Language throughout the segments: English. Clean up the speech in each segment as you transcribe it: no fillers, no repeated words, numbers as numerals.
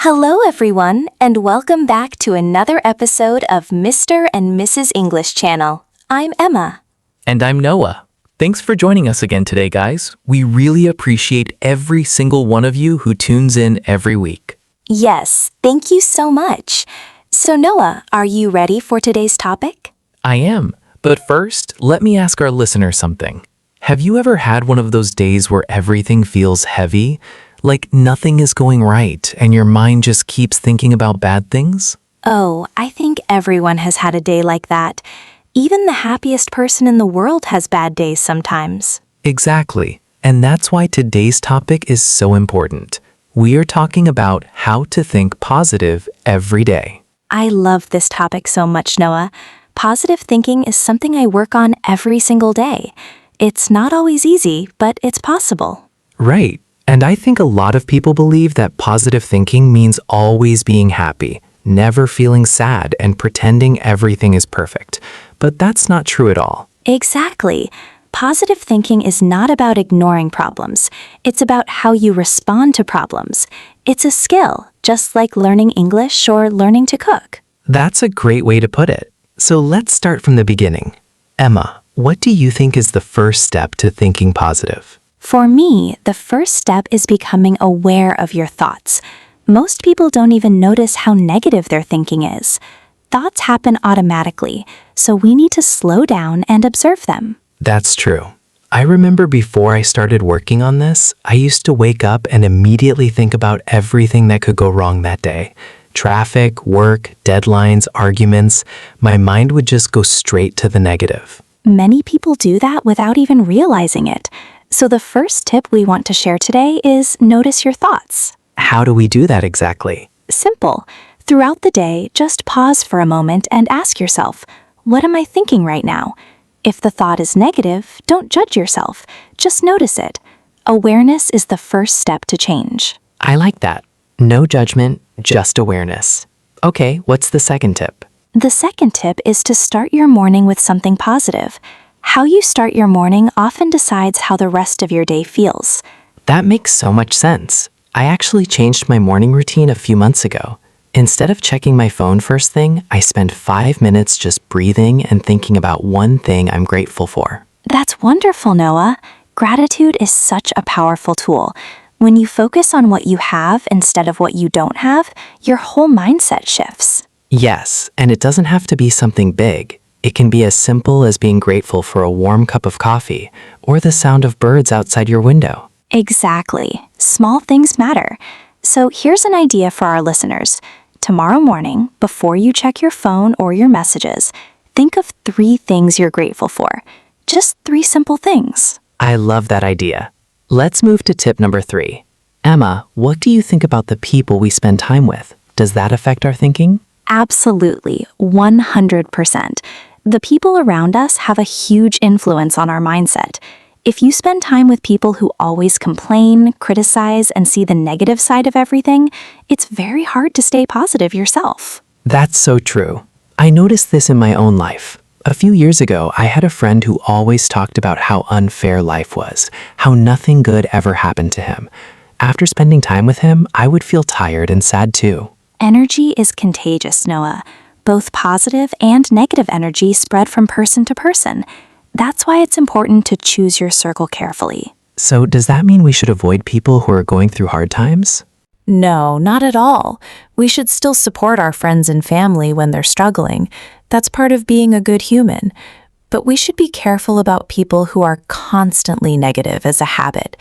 Hello, everyone, and welcome back to another episode of Mr. and Mrs. English Channel. I'm Emma. And I'm Noah. Thanks for joining us again today, guys. We really appreciate every single one of you who tunes in every week. Yes, thank you so much. So, Noah, are you ready for today's topic? I am. But first, let me ask our listeners something. Have you ever had one of those days where everything feels heavy? Like nothing is going right and your mind just keeps thinking about bad things? Oh, I think everyone has had a day like that. Even the happiest person in the world has bad days sometimes. Exactly. And that's why today's topic is so important. We are talking about how to think positive every day. I love this topic so much, Noah. Positive thinking is something I work on every single day. It's not always easy, but it's possible. Right. And I think a lot of people believe that positive thinking means always being happy, never feeling sad, and pretending everything is perfect. But that's not true at all. Exactly. Positive thinking is not about ignoring problems. It's about how you respond to problems. It's a skill, just like learning English or learning to cook. That's a great way to put it. So let's start from the beginning. Emma, what do you think is the first step to thinking positive? For me, the first step is becoming aware of your thoughts. Most people don't even notice how negative their thinking is. Thoughts happen automatically, so we need to slow down and observe them. That's true. I remember before I started working on this, I used to wake up and immediately think about everything that could go wrong that day. Traffic, work, deadlines, arguments. My mind would just go straight to the negative. Many people do that without even realizing it. So the first tip we want to share today is notice your thoughts. How do we do that exactly? Simple. Throughout the day, just pause for a moment and ask yourself, what am I thinking right now? If the thought is negative, don't judge yourself. Just notice it. Awareness is the first step to change. I like that. No judgment, just awareness. Okay, what's the second tip? The second tip is to start your morning with something positive. How you start your morning often decides how the rest of your day feels. That makes so much sense. I actually changed my morning routine a few months ago. Instead of checking my phone first thing, I spend 5 minutes just breathing and thinking about one thing I'm grateful for. That's wonderful, Noah. Gratitude is such a powerful tool. When you focus on what you have instead of what you don't have, your whole mindset shifts. Yes, and it doesn't have to be something big. It can be as simple as being grateful for a warm cup of coffee or the sound of birds outside your window. Exactly. Small things matter. So here's an idea for our listeners. Tomorrow morning, before you check your phone or your messages, think of 3 things you're grateful for. Just 3 simple things. I love that idea. Let's move to tip number 3. Emma, what do you think about the people we spend time with? Does that affect our thinking? Absolutely, 100%. The people around us have a huge influence on our mindset. If you spend time with people who always complain, criticize, and see the negative side of everything, it's very hard to stay positive yourself. That's so true. I noticed this in my own life. A few years ago, I had a friend who always talked about how unfair life was, how nothing good ever happened to him. After spending time with him, I would feel tired and sad too. Energy is contagious, Noah. Both positive and negative energy spread from person to person. That's why it's important to choose your circle carefully. So does that mean we should avoid people who are going through hard times? No, not at all. We should still support our friends and family when they're struggling. That's part of being a good human. But we should be careful about people who are constantly negative as a habit.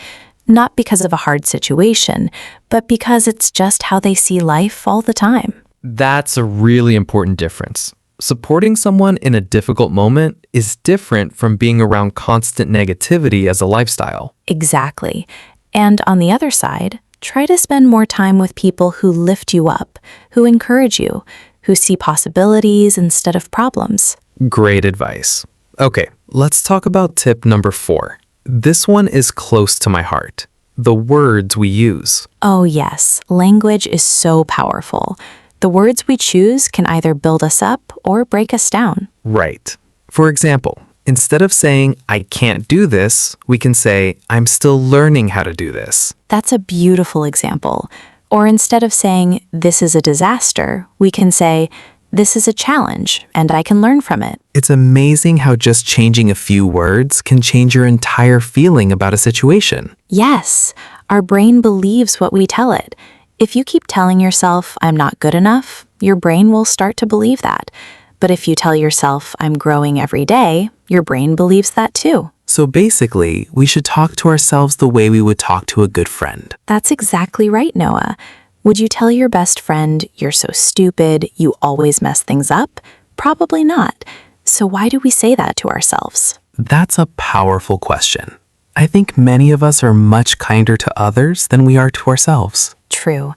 Not because of a hard situation, but because it's just how they see life all the time. That's a really important difference. Supporting someone in a difficult moment is different from being around constant negativity as a lifestyle. Exactly. And on the other side, try to spend more time with people who lift you up, who encourage you, who see possibilities instead of problems. Great advice. Okay, let's talk about tip number 4. This one is close to my heart. The words we use. Oh yes, language is so powerful. The words we choose can either build us up or break us down. Right. For example, instead of saying, I can't do this, we can say, I'm still learning how to do this. That's a beautiful example. Or instead of saying, "This is a disaster," we can say, "This is a challenge, and I can learn from it." It's amazing how just changing a few words can change your entire feeling about a situation. Yes, our brain believes what we tell it. If you keep telling yourself, "I'm not good enough," your brain will start to believe that. But if you tell yourself, "I'm growing every day," your brain believes that too. So basically, we should talk to ourselves the way we would talk to a good friend. That's exactly right, Noah. Would you tell your best friend, "You're so stupid, you always mess things up"? Probably not. So why do we say that to ourselves? That's a powerful question. I think many of us are much kinder to others than we are to ourselves. True.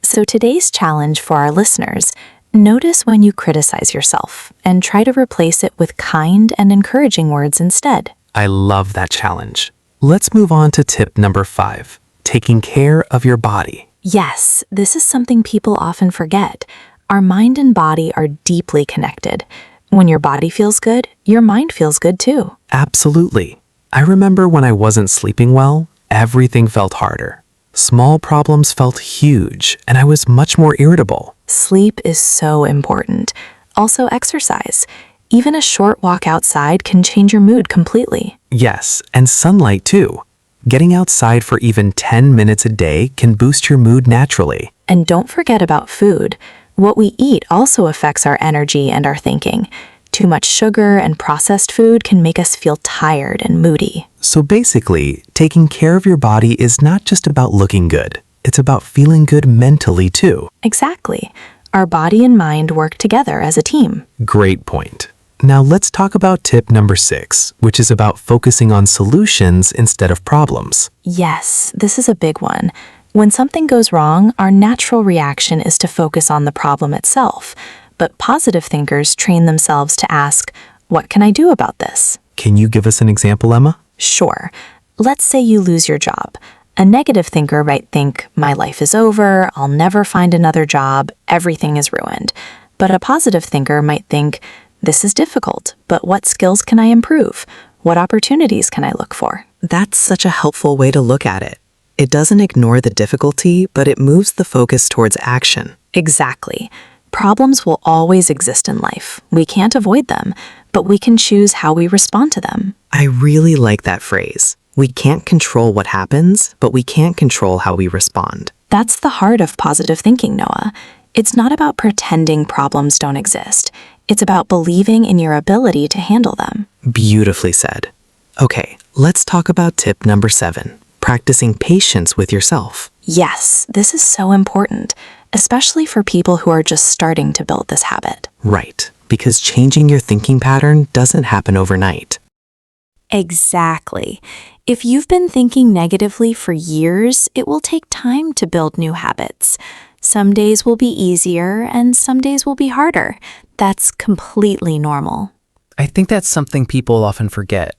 So today's challenge for our listeners: notice when you criticize yourself and try to replace it with kind and encouraging words instead. I love that challenge. Let's move on to tip number 5, taking care of your body. Yes, this is something people often forget. Our mind and body are deeply connected. When your body feels good, your mind feels good too. Absolutely. I remember when I wasn't sleeping well, everything felt harder. Small problems felt huge, and I was much more irritable. Sleep is so important. Also, exercise. Even a short walk outside can change your mood completely. Yes, and sunlight too. Getting outside for even 10 minutes a day can boost your mood naturally. And don't forget about food. What we eat also affects our energy and our thinking. Too much sugar and processed food can make us feel tired and moody. So basically, taking care of your body is not just about looking good. It's about feeling good mentally too. Exactly. Our body and mind work together as a team. Great point. Now let's talk about tip number 6, which is about focusing on solutions instead of problems. Yes, this is a big one. When something goes wrong, our natural reaction is to focus on the problem itself. But positive thinkers train themselves to ask, "What can I do about this?" Can you give us an example, Emma? Sure. Let's say you lose your job. A negative thinker might think, "My life is over, I'll never find another job, everything is ruined." But a positive thinker might think, "This is difficult, but what skills can I improve? What opportunities can I look for?" That's such a helpful way to look at it. It doesn't ignore the difficulty, but it moves the focus towards action. Exactly. Problems will always exist in life. We can't avoid them, but we can choose how we respond to them. I really like that phrase. We can't control what happens, but we can't control how we respond. That's the heart of positive thinking, Noah. It's not about pretending problems don't exist. It's about believing in your ability to handle them. Beautifully said. Okay, let's talk about tip number 7, practicing patience with yourself. Yes, this is so important, especially for people who are just starting to build this habit. Right, because changing your thinking pattern doesn't happen overnight. Exactly. If you've been thinking negatively for years, it will take time to build new habits. Some days will be easier and some days will be harder. That's completely normal. I think that's something people often forget.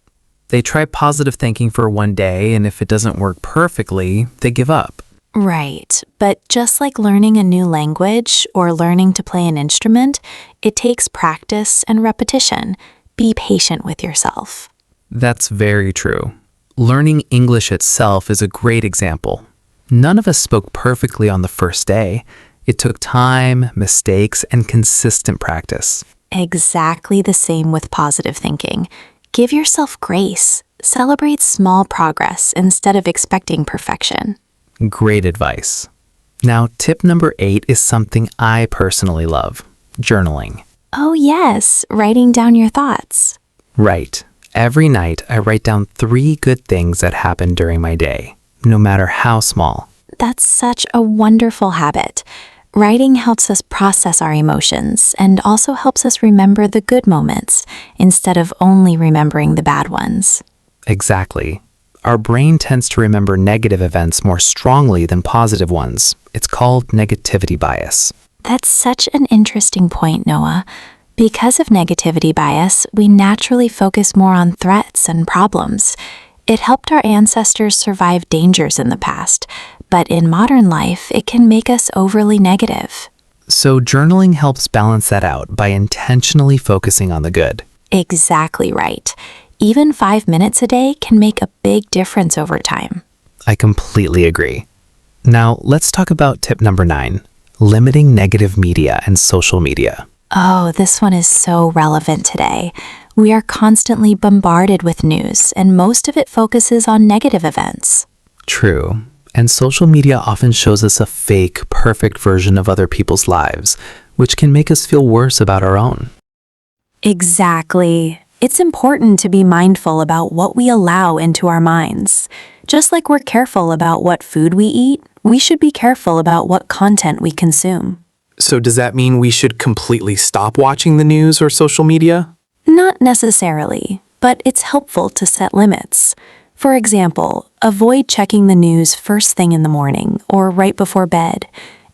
They try positive thinking for one day, and if it doesn't work perfectly, they give up. Right, but just like learning a new language or learning to play an instrument, it takes practice and repetition. Be patient with yourself. That's very true. Learning English itself is a great example. None of us spoke perfectly on the first day. It took time, mistakes, and consistent practice. Exactly the same with positive thinking. Give yourself grace. Celebrate small progress instead of expecting perfection. Great advice. Now, tip number 8 is something I personally love: journaling. Oh yes, writing down your thoughts. Right. Every night, I write down 3 good things that happened during my day, no matter how small. That's such a wonderful habit. Writing helps us process our emotions and also helps us remember the good moments instead of only remembering the bad ones. Exactly. Our brain tends to remember negative events more strongly than positive ones. It's called negativity bias. That's such an interesting point, Noah. Because of negativity bias, we naturally focus more on threats and problems. It helped our ancestors survive dangers in the past, but in modern life, it can make us overly negative. So journaling helps balance that out by intentionally focusing on the good. Exactly right. Even 5 minutes a day can make a big difference over time. I completely agree. Now, let's talk about tip number 9, limiting negative media and social media. Oh, this one is so relevant today. We are constantly bombarded with news, and most of it focuses on negative events. True. And social media often shows us a fake, perfect version of other people's lives, which can make us feel worse about our own. Exactly. It's important to be mindful about what we allow into our minds. Just like we're careful about what food we eat, we should be careful about what content we consume. So does that mean we should completely stop watching the news or social media? Not necessarily, but it's helpful to set limits. For example, avoid checking the news first thing in the morning or right before bed.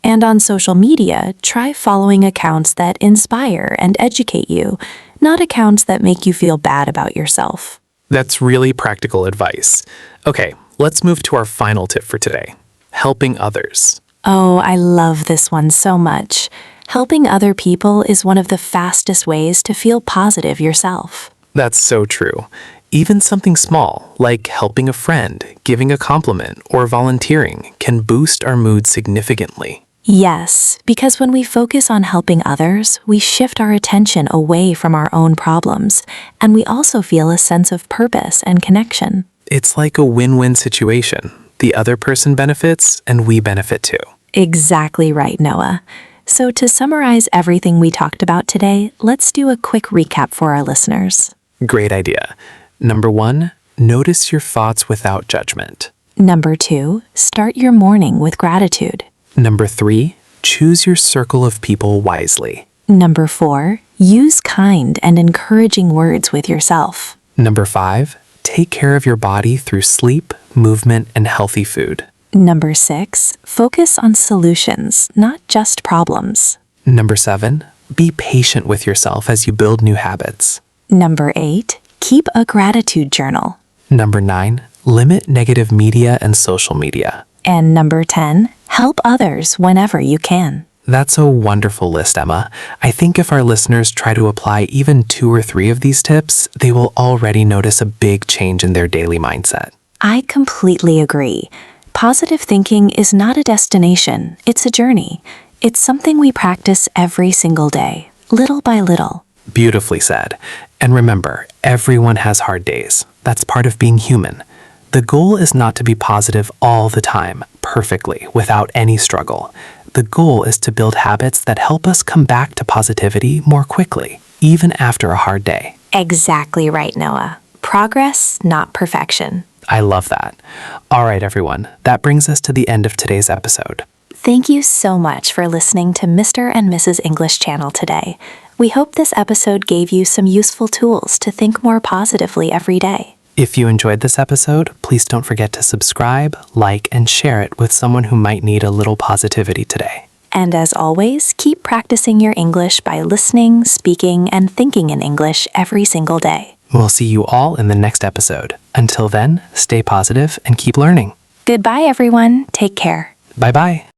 And on social media, try following accounts that inspire and educate you, not accounts that make you feel bad about yourself. That's really practical advice. Okay, let's move to our final tip for today, helping others. Oh, I love this one so much. Helping other people is one of the fastest ways to feel positive yourself. That's so true. Even something small, like helping a friend, giving a compliment, or volunteering, can boost our mood significantly. Yes, because when we focus on helping others, we shift our attention away from our own problems, and we also feel a sense of purpose and connection. It's like a win-win situation. The other person benefits, and we benefit too. Exactly right, Noah. So to summarize everything we talked about today, let's do a quick recap for our listeners. Great idea. Number 1, notice your thoughts without judgment. Number 2, start your morning with gratitude. Number 3, choose your circle of people wisely. Number 4, use kind and encouraging words with yourself. Number 5, take care of your body through sleep, movement, and healthy food. Number 6, focus on solutions, not just problems. Number 7, be patient with yourself as you build new habits. Number 8, keep a gratitude journal. Number 9, limit negative media and social media. And number 10, help others whenever you can. That's a wonderful list, Emma. I think if our listeners try to apply even 2 or 3 of these tips, they will already notice a big change in their daily mindset. I completely agree. Positive thinking is not a destination, it's a journey. It's something we practice every single day, little by little. Beautifully said. And remember, everyone has hard days. That's part of being human. The goal is not to be positive all the time, perfectly, without any struggle. The goal is to build habits that help us come back to positivity more quickly, even after a hard day. Exactly right, Noah. Progress, not perfection. I love that. All right, everyone, that brings us to the end of today's episode. Thank you so much for listening to Mr. and Mrs. English channel today. We hope this episode gave you some useful tools to think more positively every day. If you enjoyed this episode, please don't forget to subscribe, like, and share it with someone who might need a little positivity today. And as always, keep practicing your English by listening, speaking, and thinking in English every single day. We'll see you all in the next episode. Until then, stay positive and keep learning. Goodbye, everyone. Take care. Bye-bye.